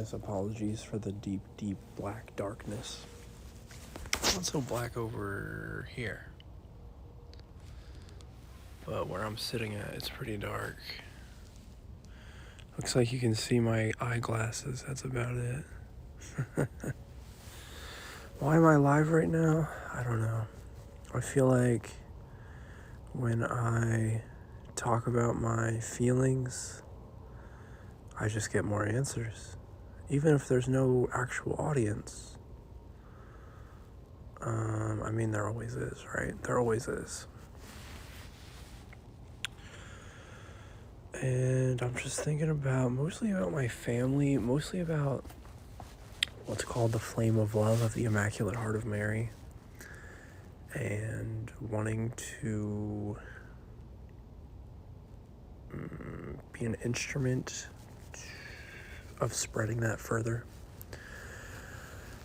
guys. Apologies for the deep, deep black darkness. It's not so black over here, but where I'm sitting at, it's pretty dark. Looks like you can see my eyeglasses. That's about it. Why am I live right now? I don't know. I feel like when I talk about my feelings, I just get more answers, even if there's no actual audience. I mean, there always is, right? There always is. And I'm just thinking mostly about my family, mostly about what's called the Flame of Love of the Immaculate Heart of Mary, and wanting to be an instrument of spreading that further.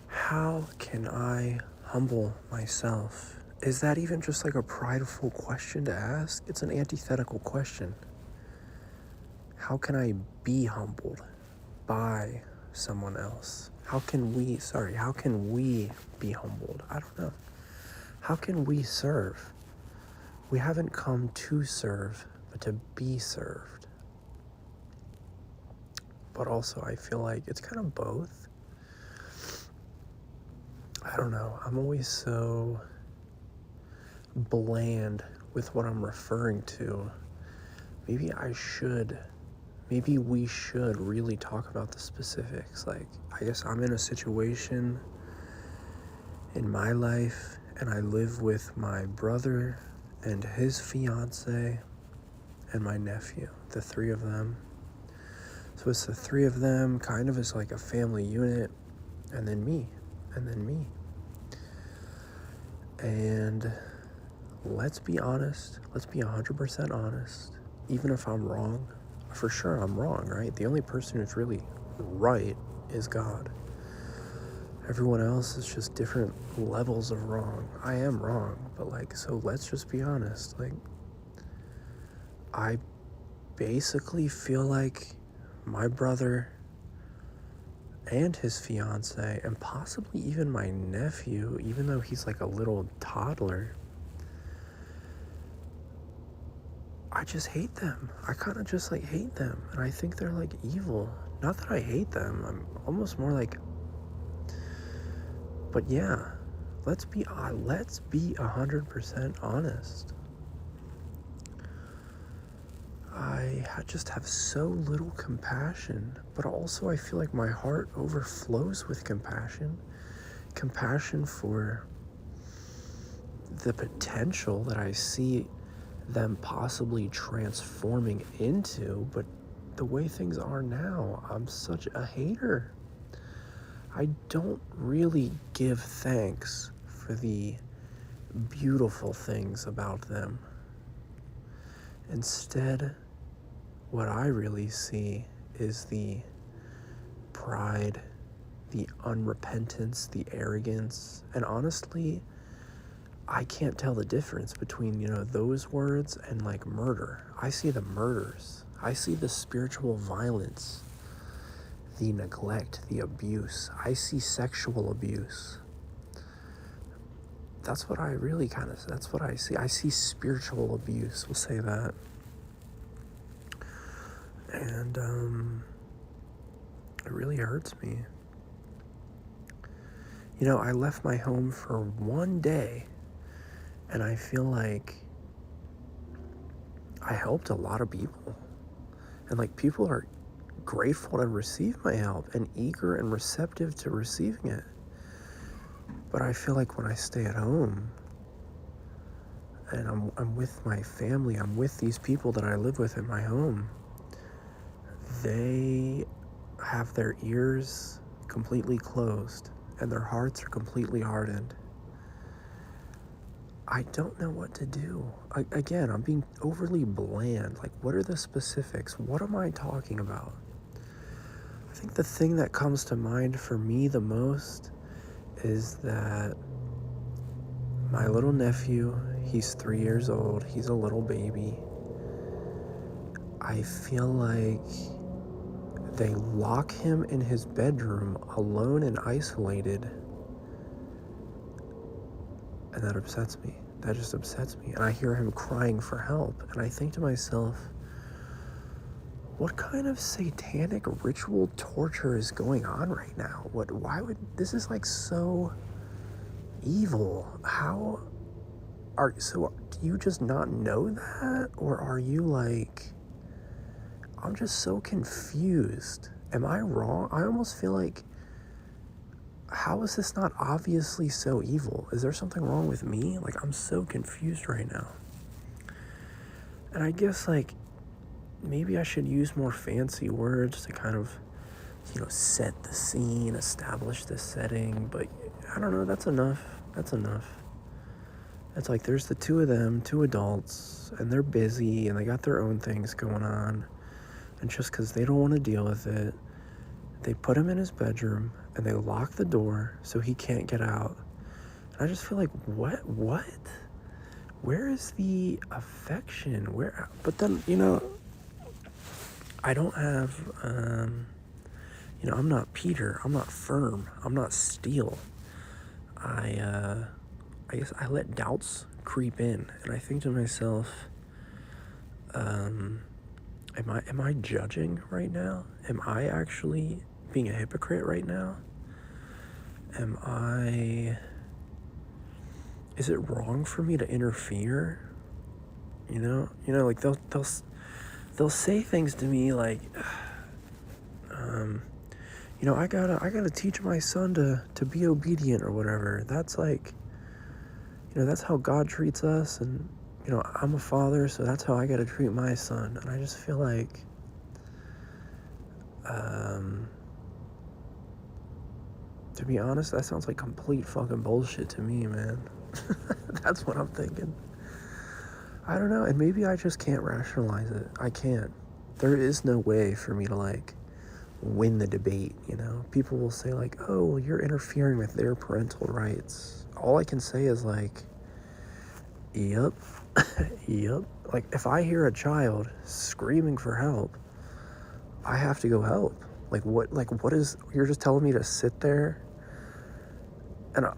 How can I humble myself? Is that even just like a prideful question to ask? It's an antithetical question. How can I be humbled by someone else? How can we be humbled? I don't know. How can we serve? We haven't come to serve, but to be served. But also, I feel like it's kind of both. I don't know. I'm always so bland with what I'm referring to. Maybe we should really talk about the specifics. Like, I guess I'm in a situation in my life, and I live with my brother and his fiance and my nephew, the three of them. So it's the three of them kind of as like a family unit, and then me. And let's be honest, let's be 100% honest. Even if I'm wrong, for sure I'm wrong, right? The only person who's really right is God. Everyone else is just different levels of wrong. I am wrong, but so let's just be honest. I basically feel like my brother and his fiance, and possibly even my nephew, even though he's like a little toddler, I just hate them. I kind of just hate them, and I think they're evil. Not that I hate them, I'm almost more but yeah, let's be 100% honest. I just have so little compassion, but also I feel like my heart overflows with compassion for the potential that I see them possibly transforming into. But the way things are now, I'm such a hater. I don't really give thanks for the beautiful things about them. Instead, what I really see is the pride, the unrepentance, the arrogance, and honestly, I can't tell the difference between, those words and murder. I see the murders. I see the spiritual violence, the neglect, the abuse. I see sexual abuse. That's what I really that's what I see. I see spiritual abuse, we'll say that. And it really hurts me. I left my home for one day, and I feel like I helped a lot of people. And people are grateful to receive my help and eager and receptive to receiving it. But I feel like when I stay at home and I'm with my family, I'm with these people that I live with in my home, they have their ears completely closed and their hearts are completely hardened. I don't know what to do. Again, I'm being overly bland. What are the specifics? What am I talking about? I think the thing that comes to mind for me the most is that my little nephew, he's 3 years old, he's a little baby. I feel like they lock him in his bedroom alone and isolated. And that upsets me. That just upsets me. And I hear him crying for help. And I think to myself, what kind of satanic ritual torture is going on right now? This is like so evil. So do you just not know that? Or are you like, I'm just so confused. Am I wrong? I almost feel like, how is this not obviously so evil? Is there something wrong with me? Like, I'm so confused right now. And I guess, like, maybe I should use more fancy words to kind of, set the scene, establish the setting. But I don't know, that's enough. It's like there's the two of them, two adults, and they're busy, and they got their own things going on. And just because they don't want to deal with it, they put him in his bedroom, and they lock the door so he can't get out. And I just feel like, what? Where is the affection? But then, I don't have, I'm not Peter, I'm not firm, I'm not steel. I guess I let doubts creep in, and I think to myself, am I judging right now? Am I actually being a hypocrite right now? Is it wrong for me to interfere? Like they'll say things to me like, I gotta teach my son to be obedient or whatever. That's like, that's how God treats us, and I'm a father, so that's how I gotta treat my son. And I just feel like, to be honest, that sounds like complete fucking bullshit to me, man. That's what I'm thinking. I don't know, and maybe I just can't rationalize it. I can't. There is no way for me to, like, win the debate, People will say, like, oh, well, you're interfering with their parental rights. All I can say is, like, yep. Like, if I hear a child screaming for help, I have to go help. You're just telling me to sit there?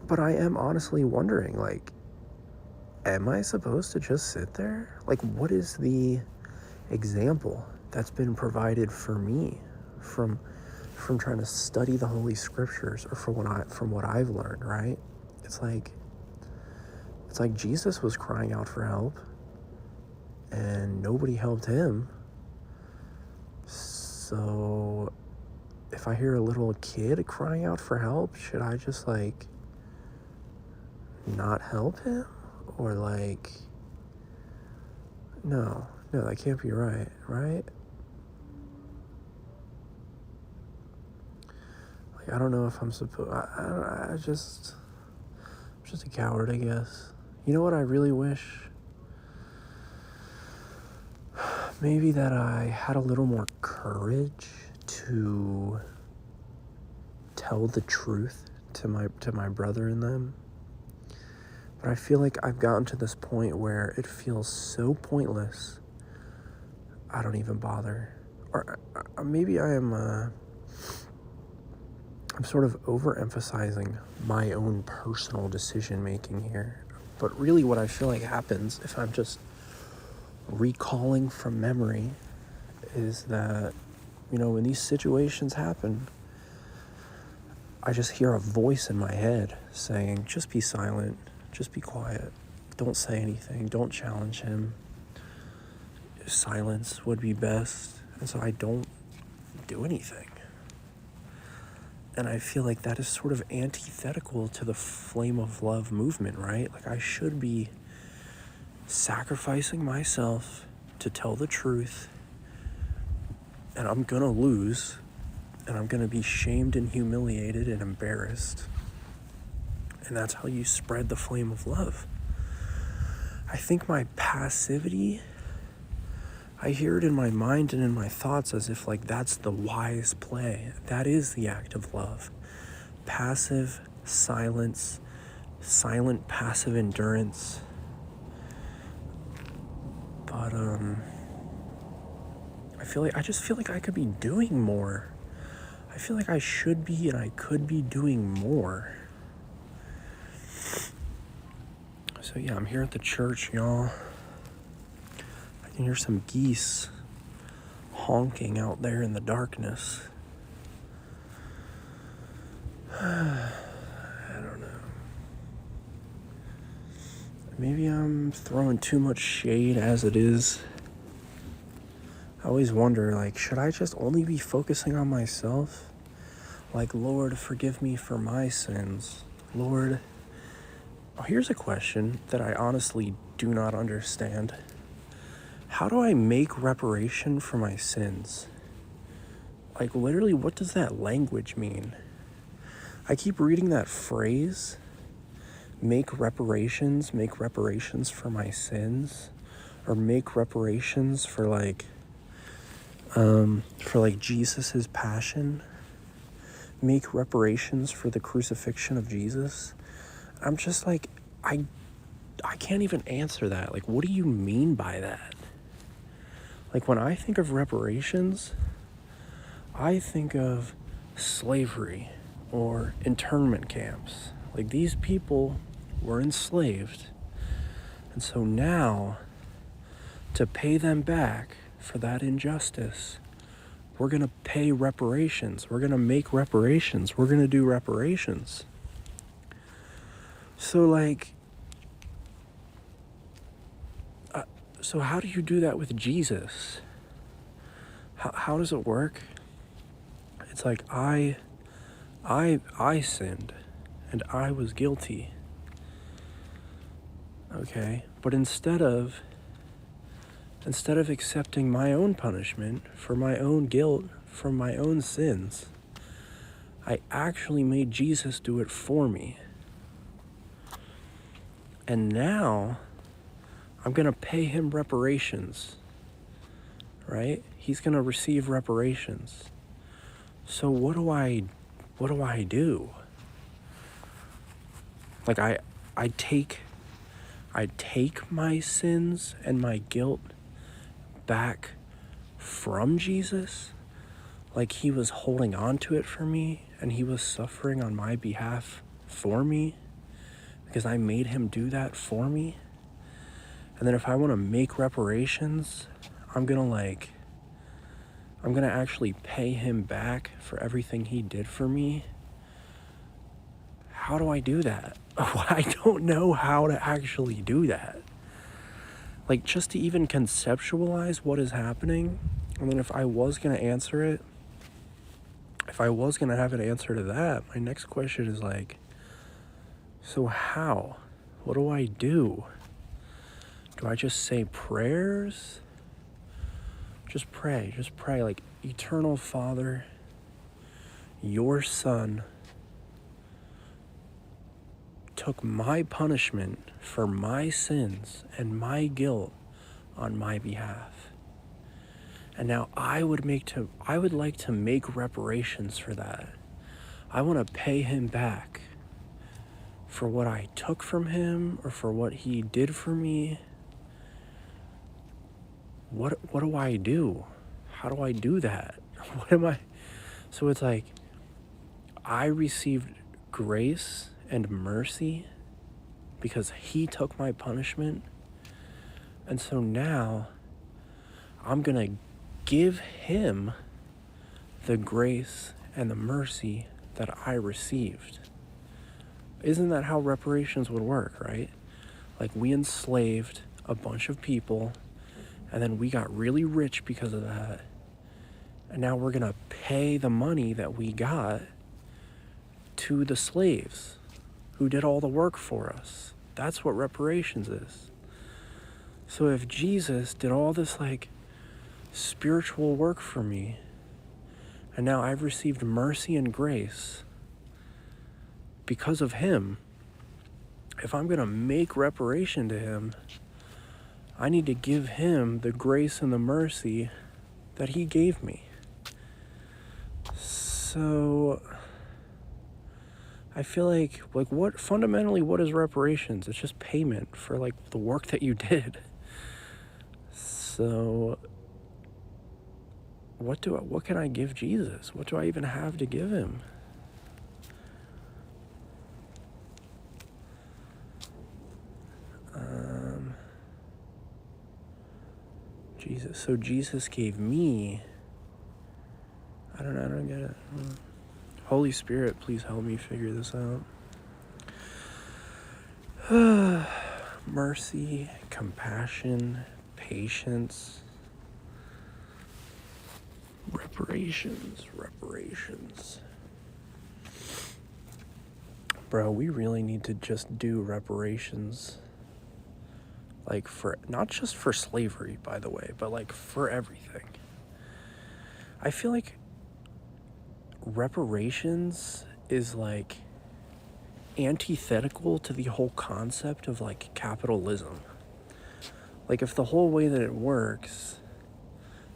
But I am honestly wondering, like, am I supposed to just sit there? Like, what is the example that's been provided for me from trying to study the Holy Scriptures, or from what I've learned, right? It's like Jesus was crying out for help, and nobody helped him. So if I hear a little kid crying out for help, should I just, like, not help him? Or, like, no, that can't be right? Like, I don't know if I'm supposed, I'm just a coward, I guess. You know what I really wish? Maybe that I had a little more courage to tell the truth to my brother and them. But I feel like I've gotten to this point where it feels so pointless, I don't even bother. Or maybe I'm sort of overemphasizing my own personal decision making here. But really what I feel like happens, if I'm just recalling from memory, is that, when these situations happen, I just hear a voice in my head saying, just be silent, just be quiet, don't say anything, don't challenge him. Silence would be best. And so I don't do anything. And I feel like that is sort of antithetical to the Flame of Love movement, right? Like, I should be sacrificing myself to tell the truth, and I'm gonna lose, and I'm gonna be shamed and humiliated and embarrassed. And that's how you spread the flame of love. I think my passivity, I hear it in my mind and in my thoughts as if, like, that's the wise play. That is the act of love. Passive silence, silent passive endurance. But I just feel like I could be doing more. feel like I should be and I could be doing more. So yeah, I'm here at the church, y'all. I can hear some geese honking out there in the darkness. I don't know. Maybe I'm throwing too much shade as it is. I always wonder, like, should I just only be focusing on myself? Like, Lord, forgive me for my sins. Lord, here's a question that I honestly do not understand. How do I make reparation for my sins? Like, literally, what does that language mean? I keep reading that phrase, make reparations for my sins, or make reparations for Jesus's passion, make reparations for the crucifixion of Jesus. I'm just like, I can't even answer that. Like, what do you mean by that? Like, when I think of reparations, I think of slavery or internment camps. Like, these people were enslaved, and so now, to pay them back for that injustice, we're going to pay reparations. We're going to make reparations. We're going to do reparations. So, like, so how do you do that with Jesus? How does it work? It's like, I sinned, and I was guilty. Okay, but instead of accepting my own punishment for my own guilt, from my own sins, I actually made Jesus do it for me. And now, I'm going to pay him reparations, right? He's going to receive reparations. So what do I do? Like, I take my sins and my guilt back from Jesus, like he was holding on to it for me and he was suffering on my behalf for me because I made him do that for me. And then if I want to make reparations, I'm gonna actually pay him back for everything he did for me. How do I do that? I don't know how to actually do that. Like, just to even conceptualize what is happening, and then if I was going to answer it, if I was going to have an answer to that, my next question is like, so how? What do I do? Do I just say prayers? Just pray, like, Eternal Father, your Son took my punishment for my sins and my guilt on my behalf. And now I would like to make reparations for that. I want to pay him back for what I took from him or for what he did for me. What do I do? How do I do that? So it's like, I received grace and mercy because he took my punishment. And so now I'm going to give him the grace and the mercy that I received. Isn't that how reparations would work, right? Like, we enslaved a bunch of people and then we got really rich because of that. And now we're going to pay the money that we got to the slaves who did all the work for us. That's what reparations is. So if Jesus did all this, like, spiritual work for me, and now I've received mercy and grace because of him, if I'm going to make reparation to him, I need to give him the grace and the mercy that he gave me. So I feel like what is reparations? It's just payment for, like, the work that you did. So what can I give Jesus? What do I even have to give him? Jesus. So Jesus gave me, I don't get it. Holy Spirit, please help me figure this out. Mercy, compassion, patience, reparations. Bro, we really need to just do reparations. Like, for, not just for slavery, by the way, but like for everything. I feel like reparations is like antithetical to the whole concept of like capitalism. Like, if the whole way that it works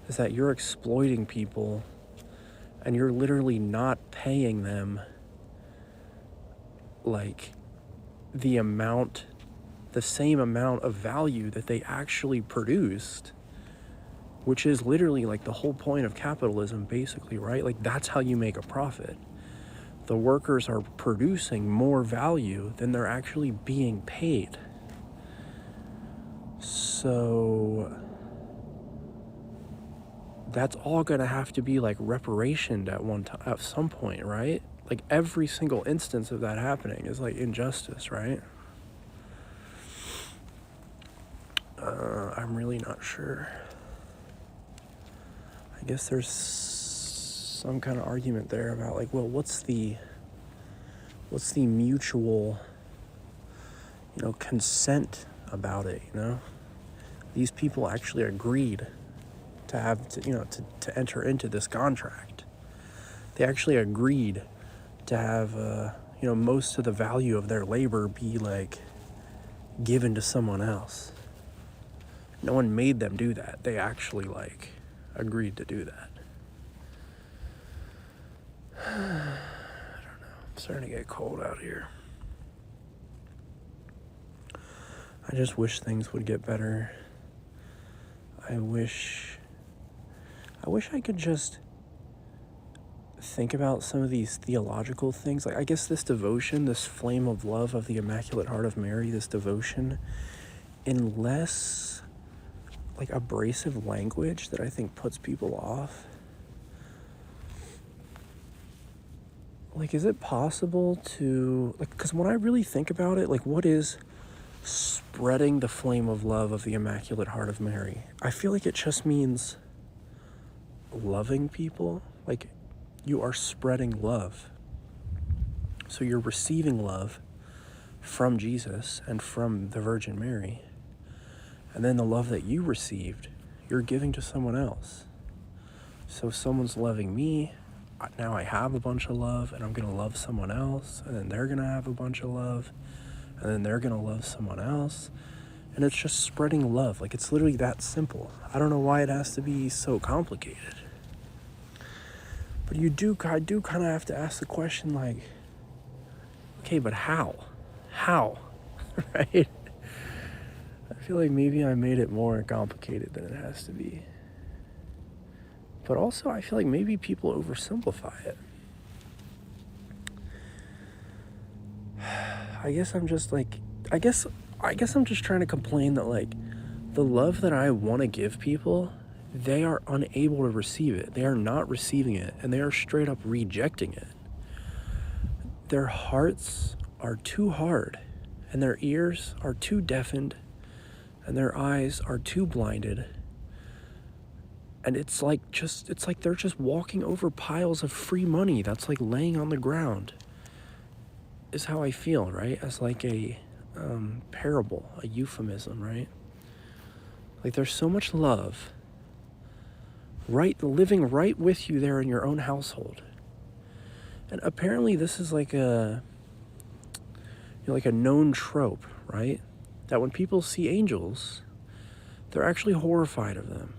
is that you're exploiting people and you're literally not paying them like the same amount of value that they actually produced, which is literally like the whole point of capitalism, basically, right? Like, that's how you make a profit. The workers are producing more value than they're actually being paid. So that's all gonna have to be like reparationed at some point, right? Like, every single instance of that happening is like injustice, right? I'm really not sure. I guess there's some kind of argument there about like, well, what's the mutual, consent about it, These people actually agreed to have to enter into this contract. They actually agreed to have most of the value of their labor be like given to someone else. No one made them do that. They actually like agreed to do that. I don't know. I'm starting to get cold out here. I just wish things would get better. I wish I could just think about some of these theological things. Like, I guess this devotion, this flame of love of the Immaculate Heart of Mary, this devotion, in less like abrasive language that I think puts people off. Like, is it possible to, like, because when I really think about it, like, what is spreading the flame of love of the Immaculate Heart of Mary? I feel like it just means loving people. Like, you are spreading love. So you're receiving love from Jesus and from the Virgin Mary. And then the love that you received, you're giving to someone else. So someone's loving me, now I have a bunch of love, and I'm going to love someone else, and then they're going to have a bunch of love, and then they're going to love someone else. And it's just spreading love. Like, it's literally that simple. I don't know why it has to be so complicated. But I do kind of have to ask the question, like, okay, but how? How? Right? I feel like maybe I made it more complicated than it has to be. But also, I feel like maybe people oversimplify it. I guess I'm just trying to complain that, like, the love that I want to give people, they are unable to receive it. They are not receiving it, and they are straight up rejecting it. Their hearts are too hard, and their ears are too deafened, and their eyes are too blinded. And it's like they're just walking over piles of free money that's like laying on the ground, is how I feel, right? As like a parable, a euphemism, right? Like, there's so much love living right with you there in your own household. And apparently this is like a known trope, right? That when people see angels, they're actually horrified of them.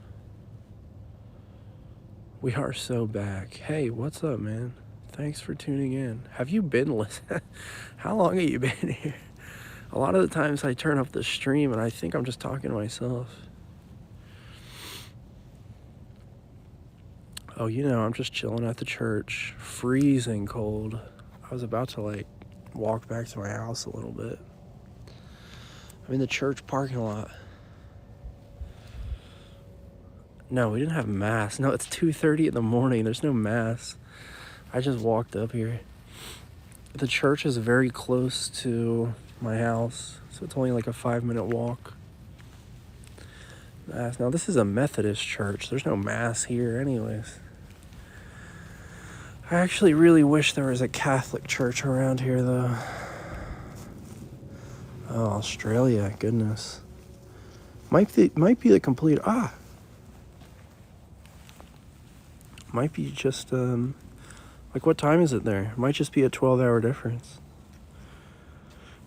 We are so back. Hey, what's up, man? Thanks for tuning in. Have you been listening? How long have you been here? A lot of the times I turn up the stream and I think I'm just talking to myself. Oh, I'm just chilling at the church. Freezing cold. I was about to, walk back to my house a little bit. I'm in the church parking lot. No, we didn't have mass. No, it's 2:30 in the morning. There's no mass. I just walked up here. The church is very close to my house, so it's only like a 5-minute walk. Mass. Now, this is a Methodist church. There's no mass here anyways. I actually really wish there was a Catholic church around here, though. Oh, Australia, goodness. Might be the complete... Might be just, what time is it there? It might just be a 12-hour difference.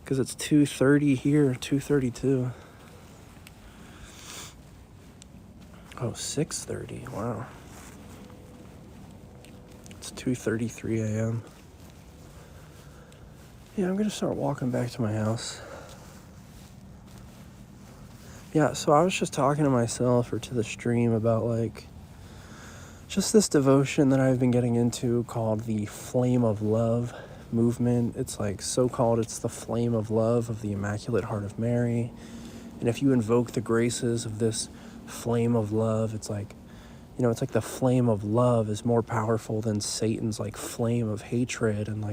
Because it's 2:30 here, 2:32. Oh, 6:30, wow. It's 2:33 a.m. Yeah, I'm going to start walking back to my house. Yeah, so I was just talking to myself or to the stream about, just this devotion that I've been getting into called the Flame of Love movement. It's so-called, it's the Flame of Love of the Immaculate Heart of Mary. And if you invoke the graces of this flame of love, it's it's like the flame of love is more powerful than Satan's flame of hatred, and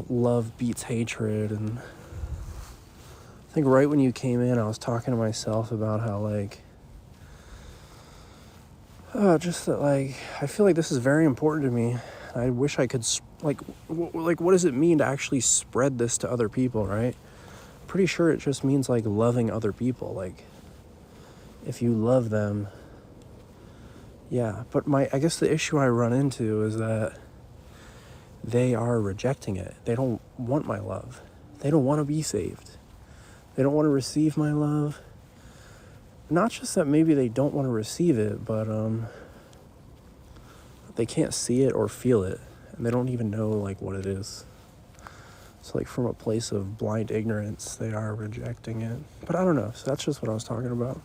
love beats hatred. And I think right when you came in, I was talking to myself about how just that I feel like this is very important to me. I wish I could what does it mean to actually spread this to other people, right? Pretty sure it just means loving other people. If you love them, yeah. But I guess the issue I run into is that they are rejecting it. They don't want my love. They don't want to be saved. They don't want to receive my love. Not just that maybe they don't want to receive it, but they can't see it or feel it, and they don't even know what it is. So from a place of blind ignorance, they are rejecting it. But I don't know. So that's just what I was talking about.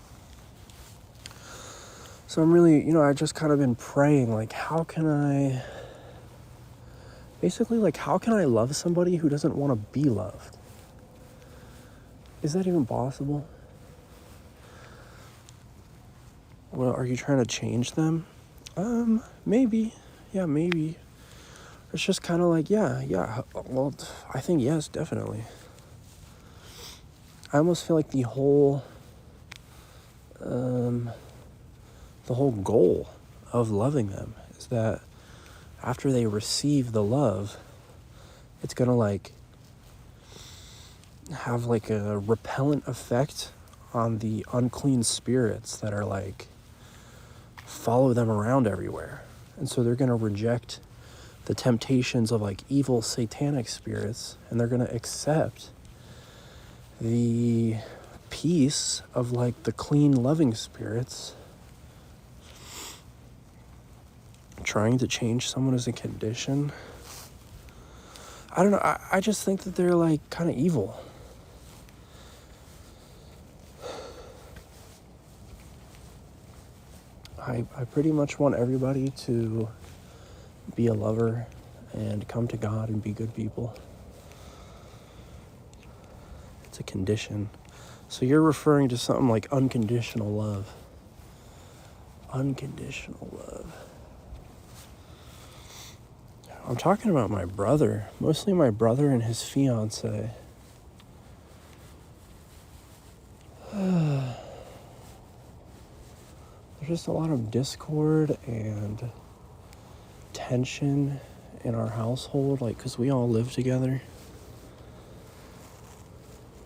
So I'm really, I just kind of been praying, how can I love somebody who doesn't want to be loved? Is that even possible? Well, are you trying to change them? Maybe. Yeah, maybe. It's just kind of yeah. Well, I think yes, definitely. I almost feel like the whole goal of loving them is that after they receive the love, it's gonna have a repellent effect on the unclean spirits that are follow them around everywhere. And so they're gonna reject the temptations of evil satanic spirits, and they're gonna accept the peace of the clean loving spirits. Trying to change someone is a condition. I don't know, I just think that they're kind of evil. I pretty much want everybody to be a lover and come to God and be good people. It's a condition. So you're referring to something like unconditional love. Unconditional love. I'm talking about my brother. Mostly my brother and his fiance. There's just a lot of discord and tension in our household, because we all live together.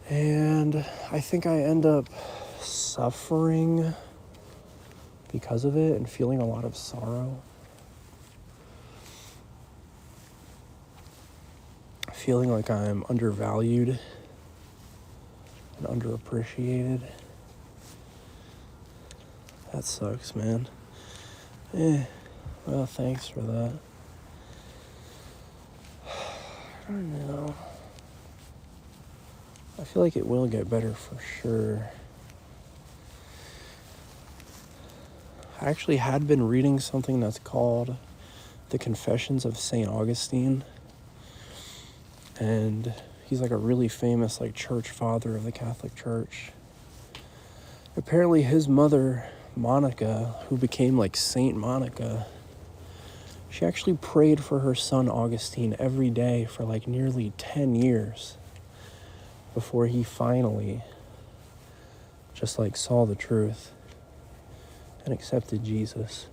And I think I end up suffering because of it and feeling a lot of sorrow. Feeling like I'm undervalued and underappreciated. That sucks, man. Well, thanks for that. I don't know. I feel like it will get better for sure. I actually had been reading something that's called The Confessions of St. Augustine. And he's like a really famous like church father of the Catholic Church. Apparently his mother, Monica, who became like Saint Monica, she actually prayed for her son Augustine every day for like nearly 10 years before he finally just like saw the truth and accepted Jesus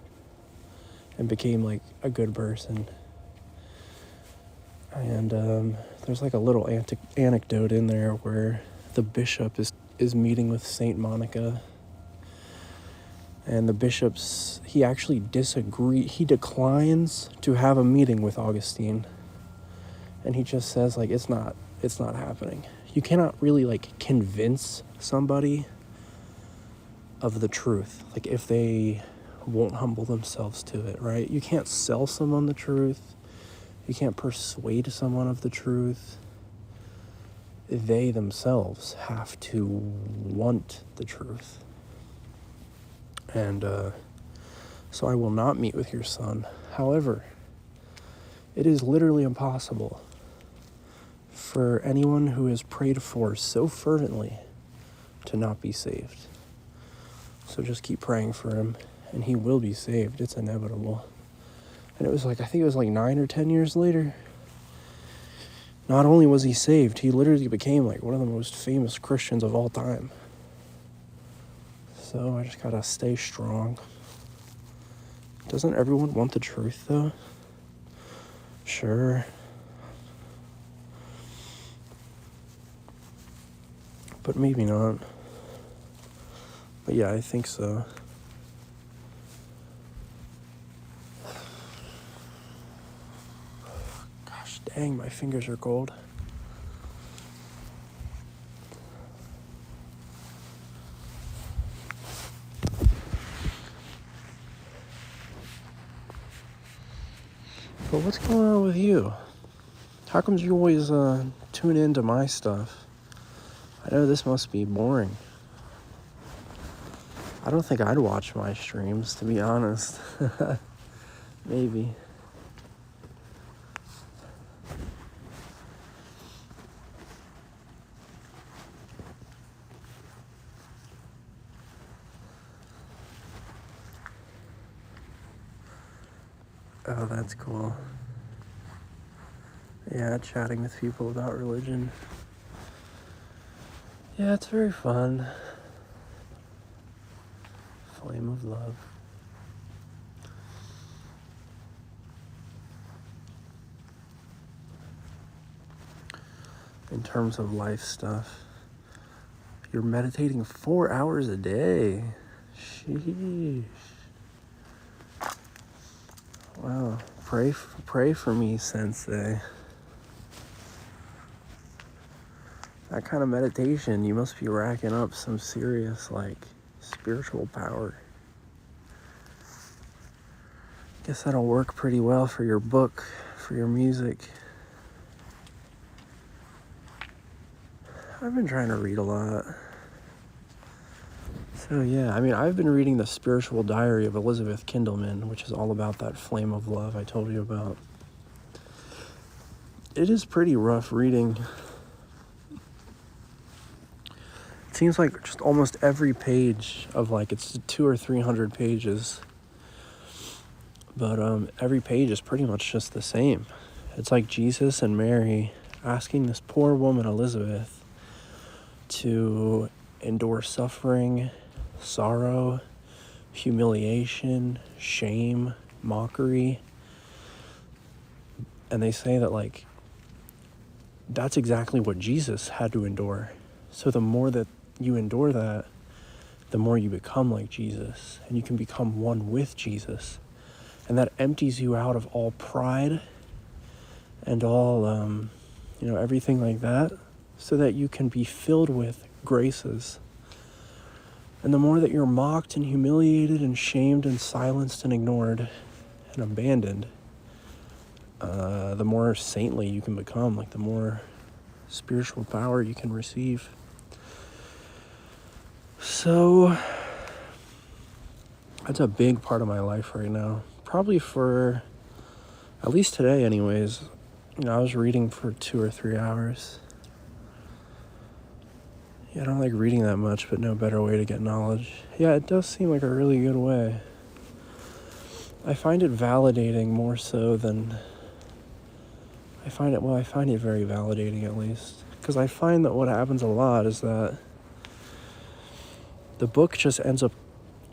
and became like a good person. And there's like a little anecdote in there where the bishop is meeting with Saint Monica, and the bishop's, he actually he declines to have a meeting with Augustine, and he just says like it's not happening. You cannot really like convince somebody of the truth, like if they won't humble themselves to it, right? You can't sell someone the truth. You can't persuade someone of the truth. They themselves have to want the truth. And so I will not meet with your son. However, it is literally impossible for anyone who is prayed for so fervently to not be saved. So just keep praying for him, and he will be saved. It's inevitable. And it was like, I think it was like 9 or 10 years later. Not only was he saved, he literally became like one of the most famous Christians of all time. So I just gotta stay strong. Doesn't everyone want the truth though? Sure. But maybe not. But yeah, I think so. Gosh dang, my fingers are cold. But what's going on with you? How come you always tune into my stuff? I know this must be boring. I don't think I'd watch my streams, to be honest. Maybe. Oh, that's cool. Yeah, chatting with people about religion. Yeah, it's very fun. Flame of love. In terms of life stuff, you're meditating 4 hours a day. Sheesh. Wow. Pray for me, Sensei. That kind of meditation, you must be racking up some serious, like, spiritual power. Guess that'll work pretty well for your book, for your music. I've been trying to read a lot. So yeah, I mean, I've been reading the Spiritual Diary of Elizabeth Kindleman, which is all about that flame of love I told you about. It is pretty rough reading. It seems like just almost every page of like, it's 200 or 300 pages. But every page is pretty much just the same. It's like Jesus and Mary asking this poor woman, Elizabeth, to endure suffering, sorrow, humiliation, shame, mockery. And they say that, like, that's exactly what Jesus had to endure. So the more that you endure that, the more you become like Jesus, and you can become one with Jesus. And that empties you out of all pride and all, everything like that, so that you can be filled with graces. And the more that you're mocked and humiliated and shamed and silenced and ignored and abandoned, the more saintly you can become, like the more spiritual power you can receive. So That's a big part of my life right now. Probably for, at least today anyways. I was reading for 2 or 3 hours. Yeah, I don't like reading that much, but no better way to get knowledge. Yeah, it does seem like a really good way. I find it validating more so than... I find it very validating at least. Because I find that what happens a lot is that the book just ends up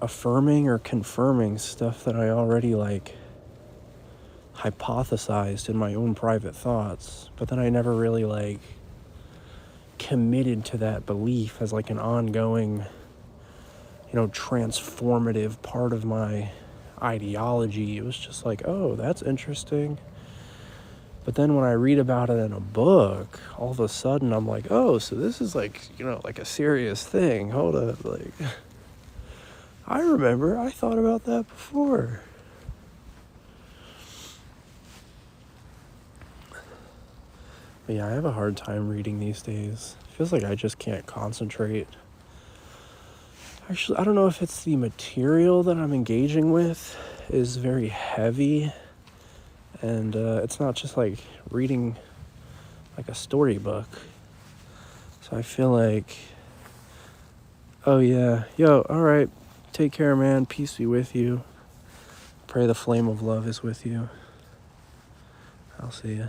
affirming or confirming stuff that I already hypothesized in my own private thoughts, but then I never really committed to that belief as an ongoing, transformative part of my ideology. It was just oh, that's interesting. But then when I read about it in a book, all of a sudden I'm oh, so this is a serious thing. Hold up, I remember I thought about that before. But yeah, I have a hard time reading these days. It feels like I just can't concentrate. Actually, I don't know if it's the material that I'm engaging with is very heavy, and it's not just reading a storybook. So I feel oh yeah, yo, alright, take care, man, peace be with you. Pray the flame of love is with you. I'll see ya.